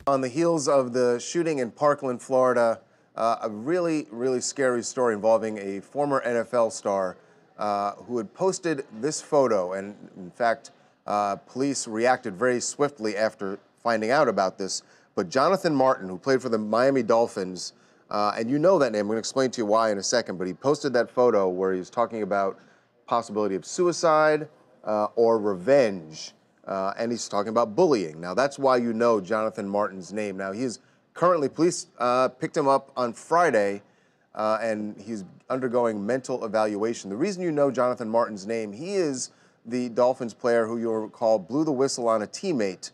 On the heels of the shooting in Parkland, Florida, a really, really scary story involving a former NFL star who had posted this photo. And in fact, police reacted very swiftly after finding out about this. But Jonathan Martin, who played for the Miami Dolphins, and you know that name, I'm going to explain to you why in a second, but he posted that photo where he was talking about possibility of suicide or revenge. And he's talking about bullying. Now, that's why you know Jonathan Martin's name. Now, he is currently, police picked him up on Friday, and he's undergoing mental evaluation. The reason you know Jonathan Martin's name, he is the Dolphins player who you'll recall blew the whistle on a teammate,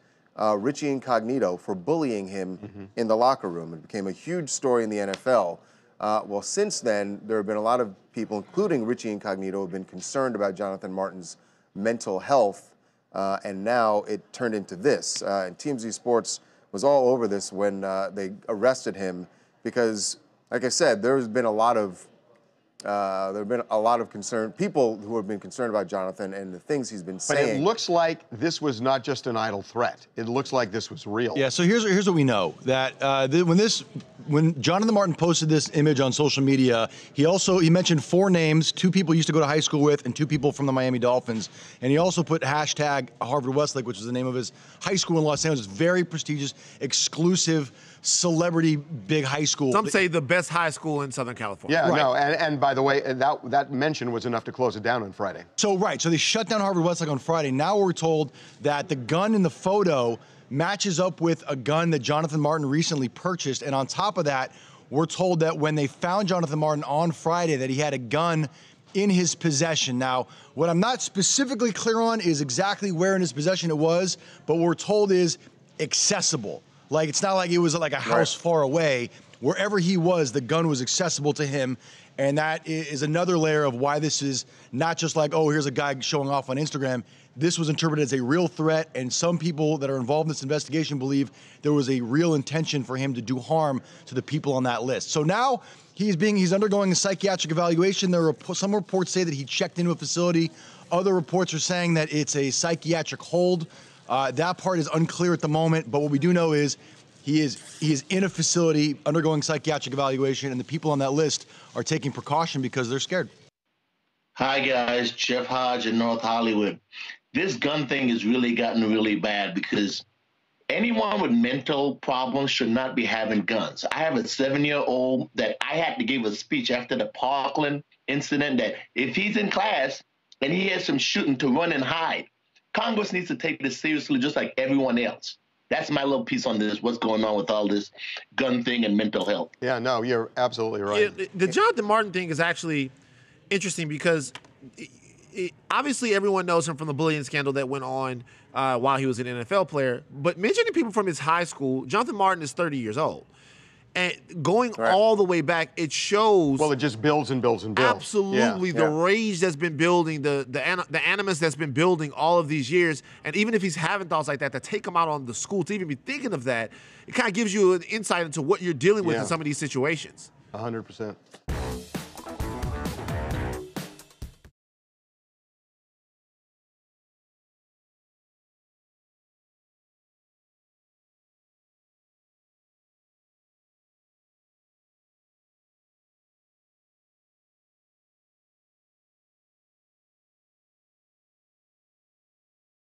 Richie Incognito, for bullying him in the locker room. It became a huge story in the NFL. Well, since then, there have been a lot of people, including Richie Incognito, who have been concerned about Jonathan Martin's mental health. And now it turned into this. And TMZ Sports was all over this when they arrested him because, like I said, there's been a lot of concern, people who have been concerned about Jonathan and the things he's been saying. But it looks like this was not just an idle threat. It looks like this was real. Yeah, so here's what we know. That when Jonathan Martin posted this image on social media, he mentioned 4 names, 2 people he used to go to high school with and 2 people from the Miami Dolphins. And he also put hashtag Harvard Westlake, which is the name of his high school in Los Angeles. Very prestigious, exclusive, celebrity big high school. Some say the best high school in Southern California. Yeah, right. no, and by the way, that mention was enough to close it down on Friday. So they shut down Harvard Westlake on Friday. Now we're told that the gun in the photo matches up with a gun that Jonathan Martin recently purchased. And on top of that, we're told that when they found Jonathan Martin on Friday, that he had a gun in his possession. Now, what I'm not specifically clear on is exactly where in his possession it was, but what we're told is accessible. Like, it's not like it was like a house far away. Wherever he was, the gun was accessible to him. And that is another layer of why this is not just like, oh, here's a guy showing off on Instagram. This was interpreted as a real threat, and some people that are involved in this investigation believe there was a real intention for him to do harm to the people on that list. So now he's undergoing a psychiatric evaluation. Some reports say that he checked into a facility. Other reports are saying that it's a psychiatric hold. That part is unclear at the moment, but what we do know is he is in a facility undergoing psychiatric evaluation, and the people on that list are taking precaution because they're scared. Hi, guys. Jeff Hodge in North Hollywood. This gun thing has really gotten really bad because anyone with mental problems should not be having guns. I have a 7-year-old that I had to give a speech after the Parkland incident that if he's in class and he has some shooting, to run and hide. Congress needs to take this seriously just like everyone else. That's my little piece on this, what's going on with all this gun thing and mental health. Yeah, no, you're absolutely right. The Jonathan Martin thing is actually interesting because obviously everyone knows him from the bullying scandal that went on while he was an NFL player. But mentioning people from his high school, Jonathan Martin is 30 years old. And going all the way back, it shows. Well, it just builds and builds and builds. Absolutely, the rage that's been building, the animus that's been building all of these years, and even if he's having thoughts like that, to take him out on the school, to even be thinking of that, it kind of gives you an insight into what you're dealing with in some of these situations. 100%.